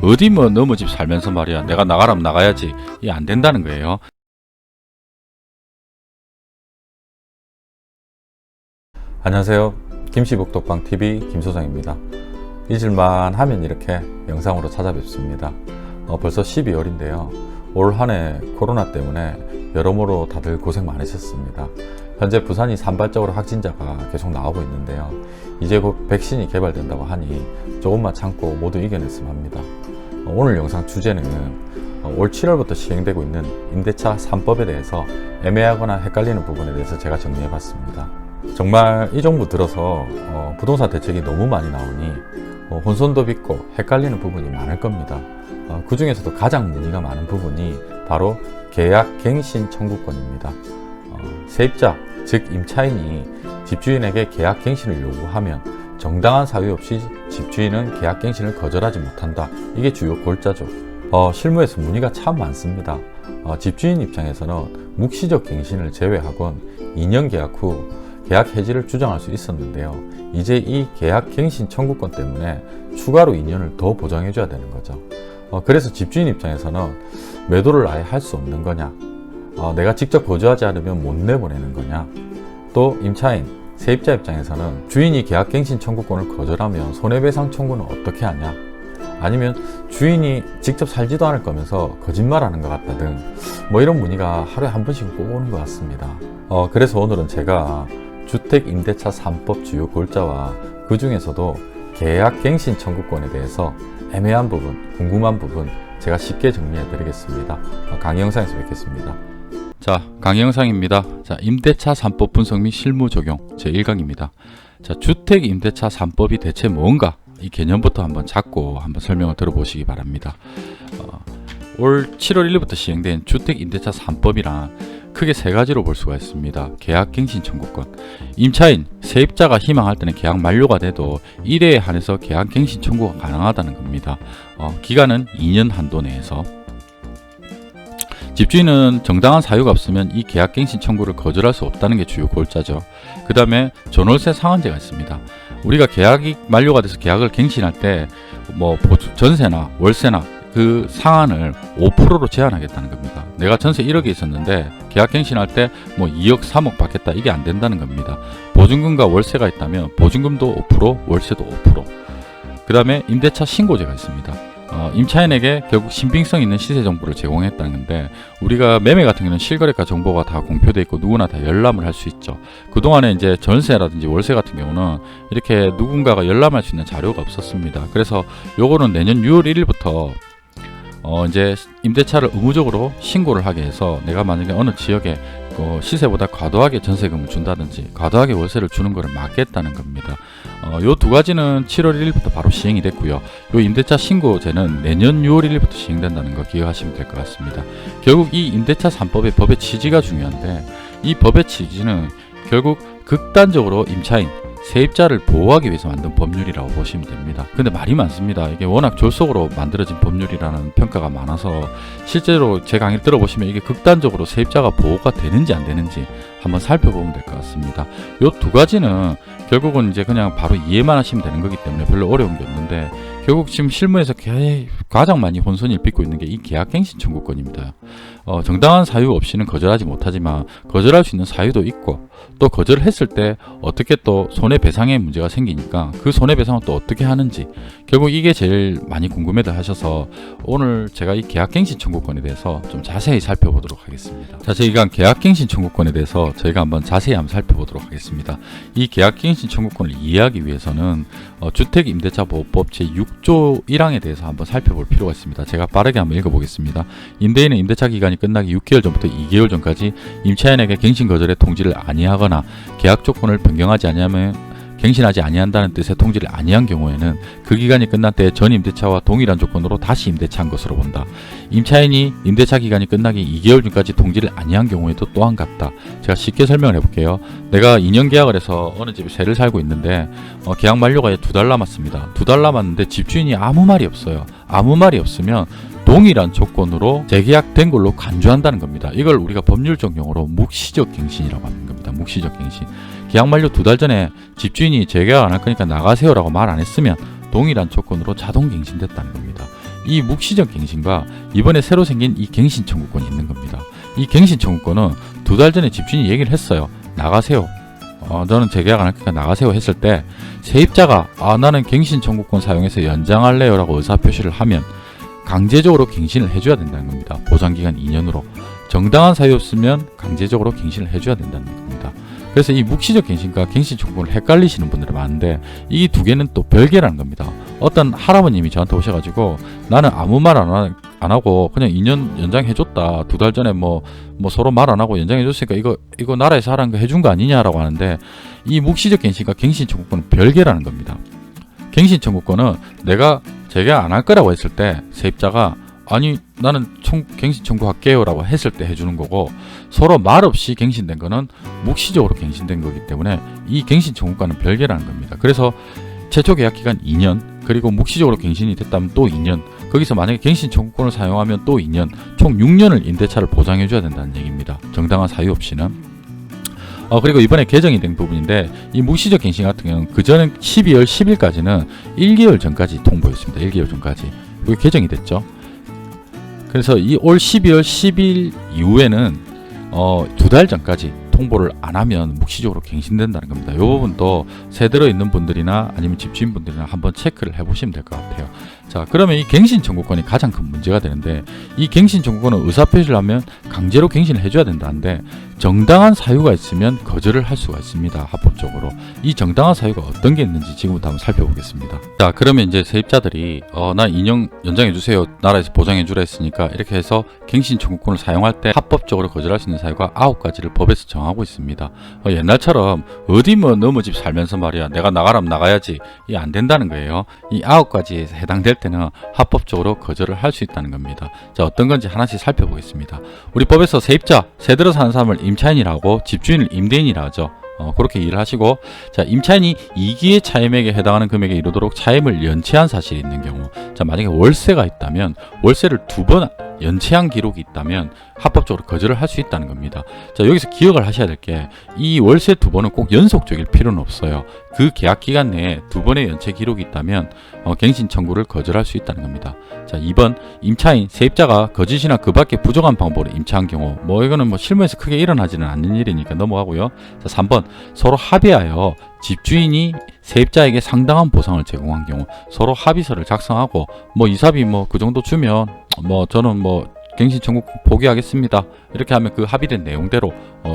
어디 뭐 너무 집 살면서 말이야 내가 나가라면 나가야지 이게 안 된다는 거예요. 안녕하세요. 김씨북독방TV 김소장입니다. 잊을만 하면 이렇게 영상으로 찾아뵙습니다. 벌써 12월인데요. 올 한 해 코로나 때문에 여러모로 다들 고생 많으셨습니다. 현재 부산이 산발적으로 확진자가 계속 나오고 있는데요. 이제 곧 백신이 개발된다고 하니 조금만 참고 모두 이겨냈으면 합니다. 오늘 영상 주제는 올 7월부터 시행되고 있는 임대차 3법에 대해서 애매하거나 헷갈리는 부분에 대해서 제가 정리해봤습니다. 정말 이 정부 들어서 부동산 대책이 너무 많이 나오니 혼선도 빚고 헷갈리는 부분이 많을 겁니다. 그 중에서도 가장 문의가 많은 부분이 바로 계약갱신 청구권입니다. 세입자, 즉 임차인이 집주인에게 계약갱신을 요구하면 정당한 사유 없이 집주인은 계약갱신을 거절하지 못한다. 이게 주요 골자죠. 실무에서 문의가 참 많습니다. 집주인 입장에서는 묵시적 갱신을 제외하곤 2년 계약 후 계약 해지를 주장할 수 있었는데요. 이제 이 계약갱신 청구권 때문에 추가로 2년을 더 보장해 줘야 되는 거죠. 그래서 집주인 입장에서는 매도를 아예 할 수 없는 거냐, 내가 직접 거주하지 않으면 못 내보내는 거냐, 또 임차인, 세입자 입장에서는 주인이 계약갱신 청구권을 거절하면 손해배상 청구는 어떻게 하냐, 아니면 주인이 직접 살지도 않을 거면서 거짓말하는 것 같다 등 이런 문의가 하루에 한 번씩 꼭 오는 것 같습니다. 그래서 오늘은 제가 주택임대차 3법 주요 골자와 그 중에서도 계약갱신 청구권에 대해서 애매한 부분, 궁금한 부분 제가 쉽게 정리해 드리겠습니다. 강의 영상에서 뵙겠습니다. 자, 강의 영상입니다. 자, 임대차 3법 분석 및 실무 적용 제1강입니다. 자, 주택임대차 3법이 대체 뭔가 이 개념부터 한번 잡고 한번 설명을 들어보시기 바랍니다. 올 7월 1일부터 시행된 주택임대차 3법이란 크게 세 가지로 볼 수가 있습니다. 계약갱신 청구권. 임차인, 세입자가 희망할 때는 계약 만료가 돼도 1회에 한해서 계약갱신 청구가 가능하다는 겁니다. 기간은 2년 한도 내에서. 집주인은 정당한 사유가 없으면 이 계약갱신 청구를 거절할 수 없다는 게 주요 골자죠. 그 다음에 전월세 상한제가 있습니다. 우리가 계약이 만료가 돼서 계약을 갱신할 때 전세나 월세나 그 상한을 5%로 제한하겠다는 겁니다. 내가 전세 1억이 있었는데 계약갱신할 때 2억, 3억 받겠다, 이게 안 된다는 겁니다. 보증금과 월세가 있다면 보증금도 5%, 월세도 5%. 그 다음에 임대차 신고제가 있습니다. 임차인에게 결국 신빙성 있는 시세 정보를 제공했다는 건데, 우리가 매매 같은 경우는 실거래가 정보가 다 공표되어 있고 누구나 다 열람을 할 수 있죠. 그동안에 이제 전세라든지 월세 같은 경우는 이렇게 누군가가 열람할 수 있는 자료가 없었습니다. 그래서 요거는 내년 6월 1일부터 이제 임대차를 의무적으로 신고를 하게 해서 내가 만약에 어느 지역에 시세보다 과도하게 전세금을 준다든지 과도하게 월세를 주는 것을 막겠다는 겁니다. 요 두 가지는 7월 1일부터 바로 시행이 됐고요. 요 임대차 신고제는 내년 6월 1일부터 시행된다는 거 기억하시면 될 것 같습니다. 결국 이 임대차 3법의 법의 취지가 중요한데, 이 법의 취지는 결국 극단적으로 임차인, 세입자를 보호하기 위해서 만든 법률이라고 보시면 됩니다. 근데 말이 많습니다. 이게 워낙 졸속으로 만들어진 법률이라는 평가가 많아서 실제로 제 강의를 들어보시면 이게 극단적으로 세입자가 보호가 되는지 안 되는지 한번 살펴보면 될 것 같습니다. 요 두 가지는 결국은 이제 그냥 바로 이해만 하시면 되는 거기 때문에 별로 어려운 게 없는데, 결국 지금 실무에서 가장 많이 혼선을 빚고 있는 게 이 계약갱신 청구권입니다. 정당한 사유 없이는 거절하지 못하지만 거절할 수 있는 사유도 있고, 또 거절을 했을 때 어떻게 또 손해배상의 문제가 생기니까 그 손해배상을 또 어떻게 하는지, 결국 이게 제일 많이 궁금해들 하셔서 오늘 제가 이 계약갱신 청구권에 대해서 좀 자세히 살펴보도록 하겠습니다. 자, 저희가 계약갱신 청구권에 대해서 저희가 한번 자세히 한번 살펴보도록 하겠습니다. 이 계약갱신 청구권을 이해하기 위해서는 주택임대차보호법 제6조 1항에 대해서 한번 살펴볼 필요가 있습니다. 제가 빠르게 한번 읽어보겠습니다. 임대인은 임대차 기간이 끝나기 6개월 전부터 2개월 전까지 임차인에게 갱신 거절의 통지를 아니하거나 계약 조건을 변경하지 아니하면 갱신하지 아니한다는 뜻의 통지를 아니한 경우에는 그 기간이 끝난 때 전 임대차와 동일한 조건으로 다시 임대차한 것으로 본다. 임차인이 임대차 기간이 끝나기 2개월 전까지 통지를 아니한 경우에도 또한 같다. 제가 쉽게 설명을 해볼게요. 내가 2년 계약을 해서 어느 집에 세를 살고 있는데 계약 만료가 2달 남았습니다. 2달 남았는데 집주인이 아무 말이 없어요. 아무 말이 없으면 동일한 조건으로 재계약된 걸로 간주한다는 겁니다. 이걸 우리가 법률적 용어로 묵시적 갱신이라고 하는 겁니다. 묵시적 갱신. 계약 만료 2달 전에 집주인이 재계약 안 할 거니까 나가세요라고 말 안 했으면 동일한 조건으로 자동 갱신됐다는 겁니다. 이 묵시적 갱신과 이번에 새로 생긴 이 갱신 청구권이 있는 겁니다. 이 갱신 청구권은 2달 전에 집주인이 얘기를 했어요. 나가세요. 저는 재계약 안 할 거니까 나가세요 했을 때 세입자가 나는 갱신 청구권 사용해서 연장할래요 라고 의사표시를 하면 강제적으로 갱신을 해줘야 된다는 겁니다. 보장기간 2년으로. 정당한 사유 없으면 강제적으로 갱신을 해줘야 된다는 겁니다. 그래서 이 묵시적 갱신과 갱신 청구권을 헷갈리시는 분들이 많은데 이 두 개는 또 별개라는 겁니다. 어떤 할아버님이 저한테 오셔가지고 나는 아무 말 안 하고 그냥 2년 연장해줬다. 2달 전에 뭐 서로 말 안 하고 연장해줬으니까 이거 나라에서 하라는 거 해준 거 아니냐라고 하는데 이 묵시적 갱신과 갱신 청구권은 별개라는 겁니다. 갱신 청구권은 내가 재계약 안 할 거라고 했을 때 세입자가 아니 나는 갱신 청구할게요 라고 했을 때 해주는 거고 서로 말 없이 갱신된 거는 묵시적으로 갱신된 거기 때문에 이 갱신 청구권은 별개라는 겁니다. 그래서 최초 계약 기간 2년 그리고 묵시적으로 갱신이 됐다면 또 2년 거기서 만약에 갱신 청구권을 사용하면 또 2년 총 6년을 임대차를 보장해 줘야 된다는 얘기입니다. 정당한 사유 없이는. 그리고 이번에 개정이 된 부분인데 이 묵시적 갱신 같은 경우는 그전에 12월 10일까지는 1개월 전까지 통보였습니다. 1개월 전까지. 이게 개정이 됐죠. 그래서 이 올 12월 10일 이후에는 2달 전까지 통보를 안 하면 묵시적으로 갱신된다는 겁니다. 이 부분도 세대로 있는 분들이나 아니면 집주인분들이나 한번 체크를 해보시면 될 것 같아요. 자, 그러면 이 갱신 청구권이 가장 큰 문제가 되는데 이 갱신 청구권은 의사표시를 하면 강제로 갱신을 해줘야 된다는데 정당한 사유가 있으면 거절을 할 수가 있습니다. 합법적으로. 이 정당한 사유가 어떤 게 있는지 지금부터 한번 살펴보겠습니다. 자, 그러면 이제 세입자들이 나 2년 연장해주세요. 나라에서 보장해주라 했으니까 이렇게 해서 갱신 청구권을 사용할 때 합법적으로 거절할 수 있는 사유가 9가지를 법에서 정하고 있습니다. 옛날처럼 어디 너무 집 살면서 말이야 내가 나가라면 나가야지 이 안 된다는 거예요. 이 9가지에 해당될 때는 합법적으로 거절을 할 수 있다는 겁니다. 자, 어떤 건지 하나씩 살펴보겠습니다. 우리 법에서 세입자, 세대로 사는 사람을 임차인이라고 집주인을 임대인이라 하죠. 그렇게 이해를 하시고, 자, 임차인이 2기의 차임액에 해당하는 금액에 이르도록 차임을 연체한 사실이 있는 경우, 자, 만약에 월세가 있다면 월세를 2번 연체한 기록이 있다면 합법적으로 거절을 할 수 있다는 겁니다. 자, 여기서 기억을 하셔야 될 게 이 월세 2번은 꼭 연속적일 필요는 없어요. 그 계약 기간 내에 2번의 연체 기록이 있다면 갱신 청구를 거절할 수 있다는 겁니다. 자, 2번 임차인, 세입자가 거짓이나 그 밖에 부족한 방법으로 임차한 경우, 이거는 실무에서 크게 일어나지는 않는 일이니까 넘어가고요. 자, 3번 서로 합의하여 집주인이 세입자에게 상당한 보상을 제공한 경우 서로 합의서를 작성하고 이사비 그 정도 주면 저는 갱신 청구 포기하겠습니다. 이렇게 하면 그 합의된 내용대로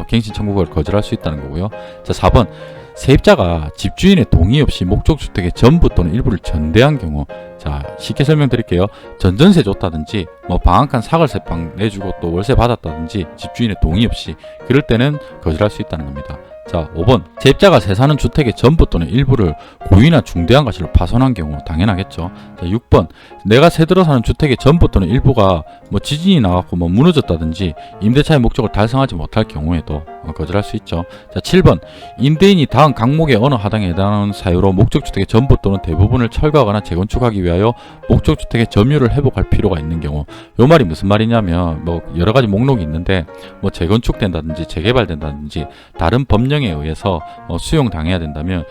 갱신 청구를 거절할 수 있다는 거고요. 자, 4번 세입자가 집주인의 동의 없이 목적주택의 전부 또는 일부를 전대한 경우, 자, 쉽게 설명드릴게요. 전전세 줬다든지 방 한 칸 사글세방 내주고 또 월세 받았다든지 집주인의 동의 없이 그럴 때는 거절할 수 있다는 겁니다. 자, 5번 세입자가 새 사는 주택의 전부 또는 일부를 고의나 중대한 과실로 파손한 경우 당연하겠죠. 자, 6번 내가 새 들어 사는 주택의 전부 또는 일부가 지진이 나갖고 무너졌다든지 임대차의 목적을 달성하지 못할 경우에도 거절할 수 있죠. 자, 7번 임대인이 다음 각목의 어느 하단에 해당하는 사유로 목적주택의 전부 또는 대부분을 철거하거나 재건축하기 위하여 목적주택의 점유를 회복할 필요가 있는 경우, 요 말이 무슨 말이냐면 여러 가지 목록이 있는데 재건축된다든지 재개발된다든지 다른 법령에 의해서 수용당해야 된다면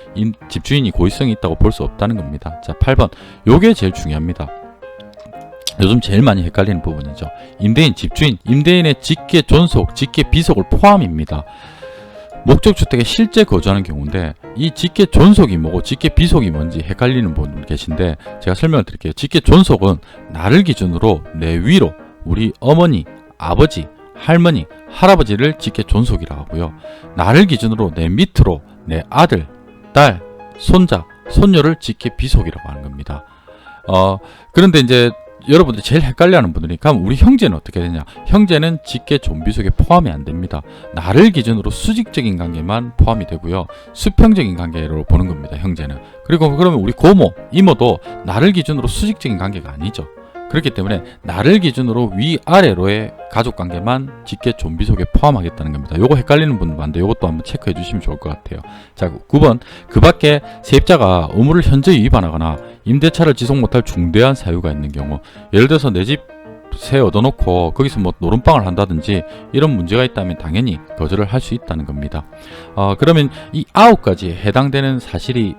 집주인이 고의성이 있다고 볼 수 없다는 겁니다. 자, 8번 요게 제일 중요합니다. 요즘 제일 많이 헷갈리는 부분이죠. 임대인, 집주인, 임대인의 직계 존속, 직계 비속을 포함입니다. 목적주택에 실제 거주하는 경우인데 이 직계 존속이 뭐고 직계 비속이 뭔지 헷갈리는 분 계신데 제가 설명을 드릴게요. 직계 존속은 나를 기준으로 내 위로 우리 어머니, 아버지, 할머니, 할아버지를 직계 존속이라고 하고요. 나를 기준으로 내 밑으로 내 아들, 딸, 손자, 손녀를 직계 비속이라고 하는 겁니다. 그런데 이제 여러분들 제일 헷갈려하는 분들이 그럼 우리 형제는 어떻게 되냐? 형제는 직계 존비속에 포함이 안 됩니다. 나를 기준으로 수직적인 관계만 포함이 되고요. 수평적인 관계로 보는 겁니다. 형제는. 그리고 그러면 우리 고모, 이모도 나를 기준으로 수직적인 관계가 아니죠. 그렇기 때문에 나를 기준으로 위아래로의 가족관계만 직계 존비 속에 포함하겠다는 겁니다. 요거 헷갈리는 분들 많은데 요것도 한번 체크해 주시면 좋을 것 같아요. 자, 9번 그 밖에 세입자가 의무를 현저히 위반하거나 임대차를 지속 못할 중대한 사유가 있는 경우, 예를 들어서 내 집 새 얻어놓고 거기서 노름방을 한다든지 이런 문제가 있다면 당연히 거절을 할 수 있다는 겁니다. 그러면 이 9가지에 해당되는 사실이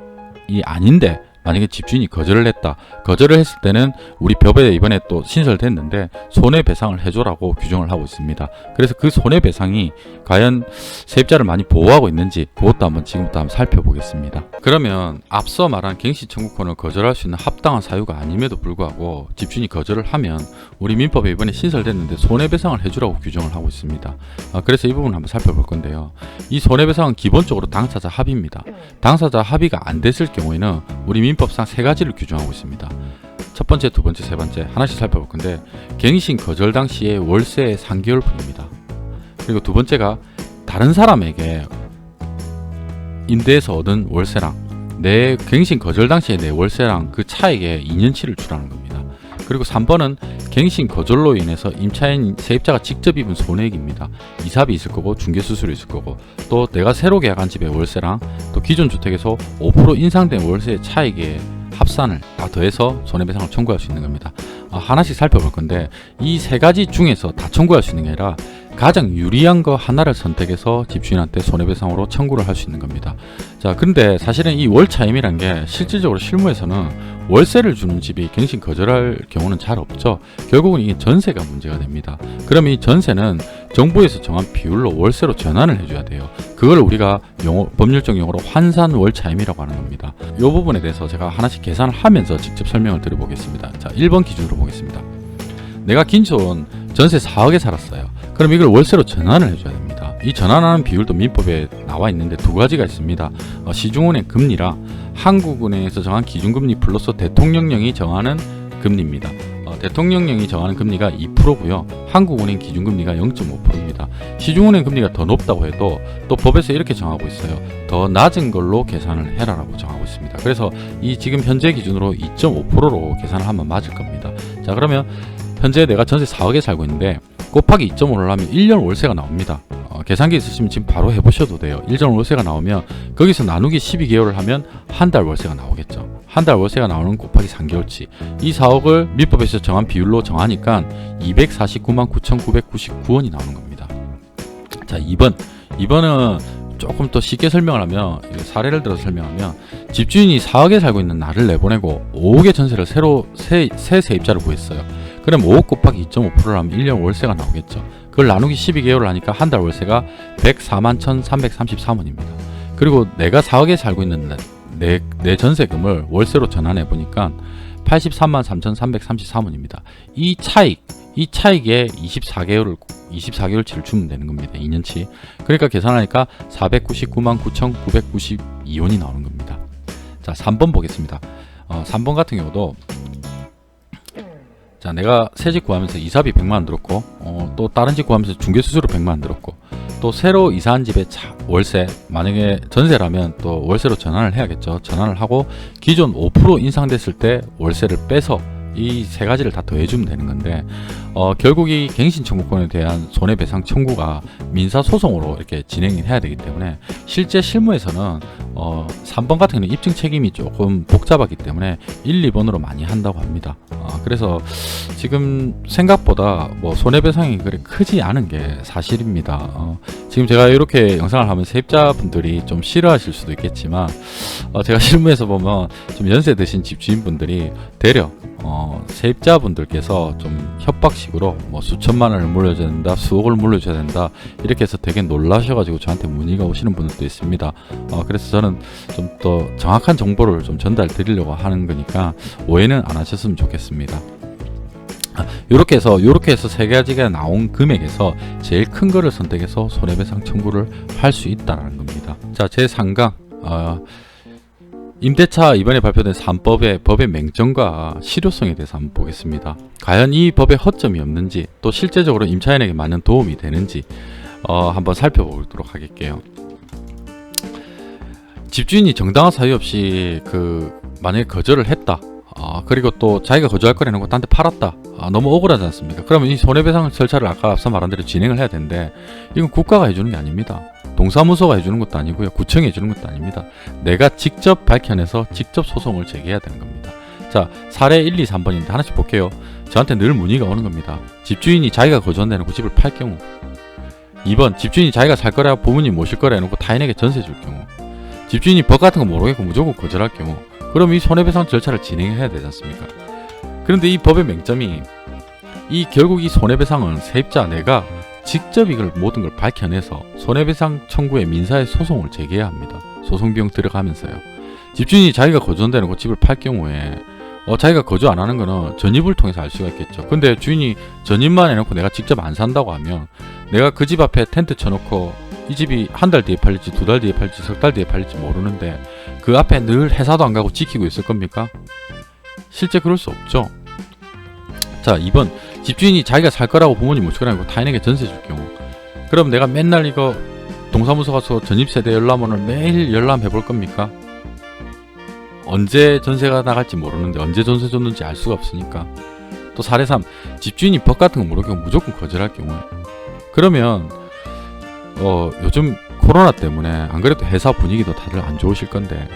아닌데 만약에 집주인이 거절을 했다. 거절을 했을 때는 우리 법에 이번에 또 신설됐는데 손해배상을 해줘라고 규정을 하고 있습니다. 그래서 그 손해배상이 과연 세입자를 많이 보호하고 있는지 그것도 한번 지금부터 한번 살펴보겠습니다. 그러면 앞서 말한 갱신 청구권을 거절할 수 있는 합당한 사유가 아님에도 불구하고 집주인이 거절을 하면 우리 민법에 이번에 신설됐는데 손해배상을 해주라고 규정을 하고 있습니다. 그래서 이 부분을 한번 살펴볼 건데요. 이 손해배상은 기본적으로 당사자 합의입니다. 당사자 합의가 안 됐을 경우에는 우리 민법상 세 가지를 규정하고 있습니다. 첫 번째, 두 번째, 세 번째 하나씩 살펴볼 건데 갱신 거절 당시에 월세의 3개월분입니다. 그리고 두 번째가 다른 사람에게 임대해서 얻은 월세랑 내 갱신 거절 당시에 내 월세랑 그 차액의 2년치를 주라는 겁니다. 그리고 3번은 갱신 거절로 인해서 임차인 세입자가 직접 입은 손해액입니다. 이사비 있을 거고 중개수수료 있을 거고 또 내가 새로 계약한 집의 월세랑 또 기존 주택에서 5% 인상된 월세의 차익의 합산을 다 더해서 손해배상을 청구할 수 있는 겁니다. 하나씩 살펴볼 건데 이 세 가지 중에서 다 청구할 수 있는 게 아니라 가장 유리한 거 하나를 선택해서 집주인한테 손해배상으로 청구를 할 수 있는 겁니다. 자, 근데 사실은 이 월차임이란 게 실질적으로 실무에서는 월세를 주는 집이 갱신 거절할 경우는 잘 없죠. 결국은 이게 전세가 문제가 됩니다. 그러면 이 전세는 정부에서 정한 비율로 월세로 전환을 해줘야 돼요. 그걸 우리가 법률적 용어로 환산 월차임이라고 하는 겁니다. 이 부분에 대해서 제가 하나씩 계산을 하면서 직접 설명을 드려보겠습니다. 자, 1번 기준으로 보겠습니다. 내가 기존 전세 4억에 살았어요. 그럼 이걸 월세로 전환을 해줘야 됩니다. 이 전환하는 비율도 민법에 나와 있는데 두 가지가 있습니다. 시중은행 금리랑 한국은행에서 정한 기준금리 플러스 대통령령이 정하는 금리입니다. 대통령령이 정하는 금리가 2%고요. 한국은행 기준금리가 0.5%입니다. 시중은행 금리가 더 높다고 해도 또 법에서 이렇게 정하고 있어요. 더 낮은 걸로 계산을 해라라고 정하고 있습니다. 그래서 이 지금 현재 기준으로 2.5%로 계산을 하면 맞을 겁니다. 자, 그러면 현재 내가 전세 4억에 살고 있는데 곱하기 2.5를 하면 1년 월세가 나옵니다. 계산기 있으시면 지금 바로 해보셔도 돼요. 1년 월세가 나오면 거기서 나누기 12개월을 하면 한 달 월세가 나오겠죠. 한 달 월세가 나오는 곱하기 3개월치. 이 4억을 민법에서 정한 비율로 정하니까 249만 9,999원이 나오는 겁니다. 자, 2번은 조금 더 쉽게 설명을 하면 사례를 들어서 설명하면 집주인이 4억에 살고 있는 나를 내보내고 5억의 전세를 새로 새 세입자를 구했어요. 그럼 5억 곱하기 2.5%를 하면 1년 월세가 나오겠죠. 그걸 나누기 12개월을 하니까 한 달 월세가 104만 1,333원입니다. 그리고 내가 4억에 살고 있는 내 전세금을 월세로 전환해 보니까 83만 3,333원입니다. 이 차익에 24개월치를 주면 되는 겁니다. 2년치. 그러니까 계산하니까 499만 9,992원이 나오는 겁니다. 자, 3번 보겠습니다. 3번 같은 경우도 자, 내가 새 집 구하면서 이사비 100만원 들었고 또 다른 집 구하면서 중개수수료 100만원 들었고 또 새로 이사한 집의 월세, 만약에 전세라면 또 월세로 전환을 해야겠죠. 전환을 하고 기존 5% 인상됐을 때 월세를 빼서 이 세 가지를 다 더해주면 되는 건데 결국 이 갱신 청구권에 대한 손해배상 청구가 민사소송으로 이렇게 진행을 해야 되기 때문에 실제 실무에서는 3번 같은 경우는 입증 책임이 조금 복잡하기 때문에 1, 2번으로 많이 한다고 합니다. 그래서 지금 생각보다 뭐 손해배상이 그래 크지 않은 게 사실입니다. 지금 제가 이렇게 영상을 하면 세입자분들이 좀 싫어하실 수도 있겠지만 제가 실무에서 보면 좀 연세 드신 집주인분들이 대려 세입자분들께서 좀 협박식으로 뭐 수천만 원을 물려줘야 된다, 수억을 물려줘야 된다 이렇게 해서 되게 놀라셔가지고 저한테 문의가 오시는 분들도 있습니다. 그래서 저는 좀 더 정확한 정보를 좀 전달 드리려고 하는 거니까 오해는 안 하셨으면 좋겠습니다. 이렇게 해서 세 가지가 나온 금액에서 제일 큰 거를 선택해서 손해배상 청구를 할 수 있다는 겁니다. 자, 제 3강 임대차 이번에 발표된 3법의 법의 맹점과 실효성에 대해서 한번 보겠습니다. 과연 이 법에 허점이 없는지 또 실제적으로 임차인에게 많은 도움이 되는지 한번 살펴보도록 하겠게요. 집주인이 정당한 사유 없이 만약에 거절을 했다. 그리고 또 자기가 거주할 거를 해놓고 딴 데 팔았다. 너무 억울하지 않습니까? 그러면 이 손해배상 절차를 아까 앞서 말한 대로 진행을 해야 되는데 이건 국가가 해주는 게 아닙니다. 동사무소가 해주는 것도 아니고요. 구청이 해주는 것도 아닙니다. 내가 직접 밝혀내서 직접 소송을 제기해야 되는 겁니다. 자, 사례 1, 2, 3번인데 하나씩 볼게요. 저한테 늘 문의가 오는 겁니다. 집주인이 자기가 거주한 데 해놓고 집을 팔 경우. 2번, 집주인이 자기가 살 거라 부모님 모실 거라 해놓고 타인에게 전세 줄 경우. 집주인이 법 같은 거 모르겠고 무조건 거절할 경우. 그럼 이 손해배상 절차를 진행해야 되지 않습니까? 그런데 이 법의 맹점이 결국 이 손해배상은 세입자 내가 직접 이걸 모든 걸 밝혀내서 손해배상 청구에 민사의 소송을 제기해야 합니다. 소송 비용 들어가면서요. 집주인이 자기가 거주한다는 집을 팔 경우에 자기가 거주 안 하는 거는 전입을 통해서 알 수가 있겠죠. 근데 주인이 전입만 해놓고 내가 직접 안 산다고 하면 내가 그 집 앞에 텐트 쳐놓고 이 집이 한 달 뒤에 팔릴지 2달 뒤에 팔릴지 3달 뒤에 팔릴지 모르는데 그 앞에 늘 회사도 안 가고 지키고 있을 겁니까? 실제 그럴 수 없죠. 자, 2번 집주인이 자기가 살 거라고 부모님 모시고 다니고 타인에게 전세 줄 경우, 그럼 내가 맨날 이거 동사무소 가서 전입세대 열람원을 매일 열람해 볼 겁니까? 언제 전세가 나갈지 모르는데 언제 전세 줬는지 알 수가 없으니까. 또 사례 3, 집주인이 법 같은 거 모를 경우 무조건 거절할 경우에, 그러면 요즘 코로나 때문에 안 그래도 회사 분위기도 다들 안 좋으실 건데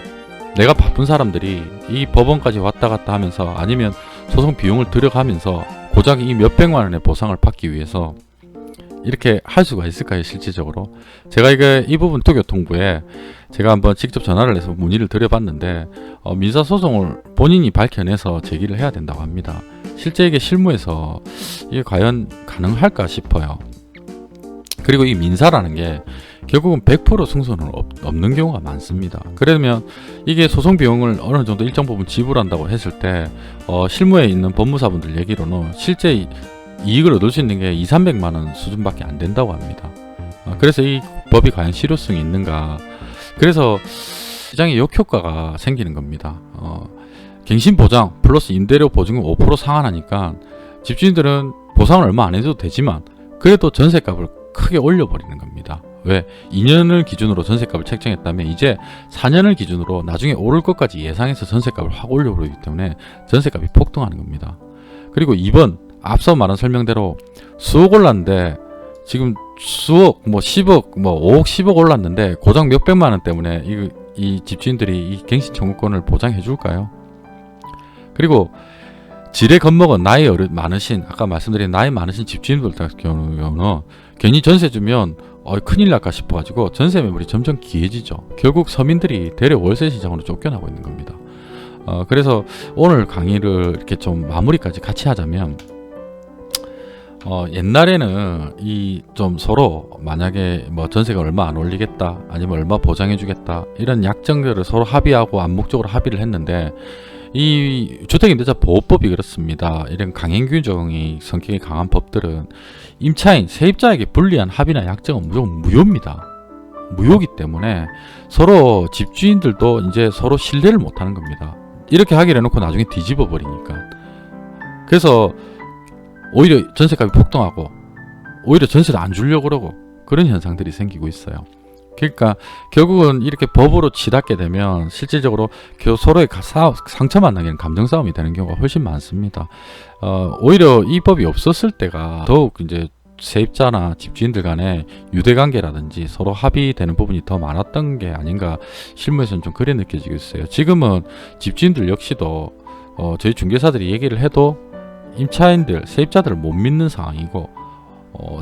내가 바쁜 사람들이 이 법원까지 왔다 갔다 하면서 아니면 소송 비용을 들여가면서 고작 이 몇백만 원의 보상을 받기 위해서 이렇게 할 수가 있을까요? 실질적으로 제가 이 부분 도교통부에 제가 한번 직접 전화를 해서 문의를 드려봤는데 민사소송을 본인이 밝혀내서 제기를 해야 된다고 합니다. 실제 이게 실무에서 이게 과연 가능할까 싶어요. 그리고 이 민사라는 게 결국은 100% 승소는 없는 경우가 많습니다. 그러면 이게 소송 비용을 어느 정도 일정 부분 지불한다고 했을 때 실무에 있는 법무사분들 얘기로는 실제 이익을 얻을 수 있는 게 200~300만 원 수준밖에 안 된다고 합니다. 그래서 이 법이 과연 실효성이 있는가, 그래서 시장에 역효과가 생기는 겁니다. 갱신보장 플러스 임대료 보증금 5% 상한하니까 집주인들은 보상을 얼마 안 해도 되지만 그래도 전세값을 크게 올려버리는 겁니다. 왜? 2년을 기준으로 전세값을 책정했다면 이제 4년을 기준으로 나중에 오를 것까지 예상해서 전세값을 확 올려버리기 때문에 전세값이 폭등하는 겁니다. 그리고 2번 앞서 말한 설명대로 수억 올랐는데 지금 수억, 10억, 5억, 10억 올랐는데 고작 몇백만 원 때문에 이 집주인들이 이 갱신 청구권을 보장해 줄까요? 그리고 지레 겁먹은 나이 많으신, 아까 말씀드린 나이 많으신 집주인들 같은 경우는 괜히 전세 주면 큰일 날까 싶어가지고 전세 매물이 점점 기해지죠. 결국 서민들이 대려 월세 시장으로 쫓겨나고 있는 겁니다. 그래서 오늘 강의를 이렇게 좀 마무리까지 같이 하자면, 옛날에는 좀 서로 만약에 전세가 얼마 안 올리겠다, 아니면 얼마 보장해주겠다, 이런 약정들을 서로 합의하고 암묵적으로 합의를 했는데, 이 주택임대차 보호법이 그렇습니다. 이런 강행 규정이 성격이 강한 법들은 임차인, 세입자에게 불리한 합의나 약정은 무조건 무효입니다. 무효기 때문에 서로 집주인들도 이제 서로 신뢰를 못하는 겁니다. 이렇게 하기로 해놓고 나중에 뒤집어 버리니까. 그래서 오히려 전세값이 폭등하고 오히려 전세를 안 주려고 그러고 그런 현상들이 생기고 있어요. 그러니까 결국은 이렇게 법으로 치닫게 되면 실질적으로 서로의 상처만 나기는 감정 싸움이 되는 경우가 훨씬 많습니다. 오히려 이 법이 없었을 때가 더욱 이제 세입자나 집주인들 간의 유대관계라든지 서로 합의되는 부분이 더 많았던 게 아닌가, 실무에서는 좀 그래 느껴지고 있어요. 지금은 집주인들 역시도 저희 중개사들이 얘기를 해도 임차인들, 세입자들을 못 믿는 상황이고,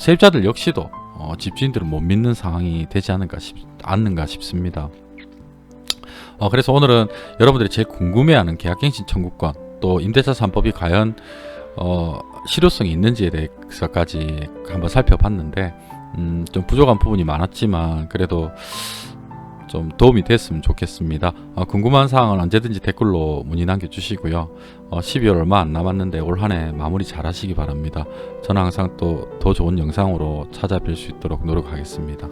세입자들 역시도 집주인들을 못 믿는 상황이 되지 않는가 싶습니다. 그래서 오늘은 여러분들이 제일 궁금해하는 계약갱신 청구권, 또 임대차 3법이 과연 실효성이 있는지에 대해서까지 한번 살펴봤는데, 좀 부족한 부분이 많았지만 그래도 좀 도움이 됐으면 좋겠습니다. 궁금한 사항은 언제든지 댓글로 문의 남겨주시고요. 12월 얼마 안 남았는데 올 한 해 마무리 잘 하시기 바랍니다. 저는 항상 또 더 좋은 영상으로 찾아뵐 수 있도록 노력하겠습니다.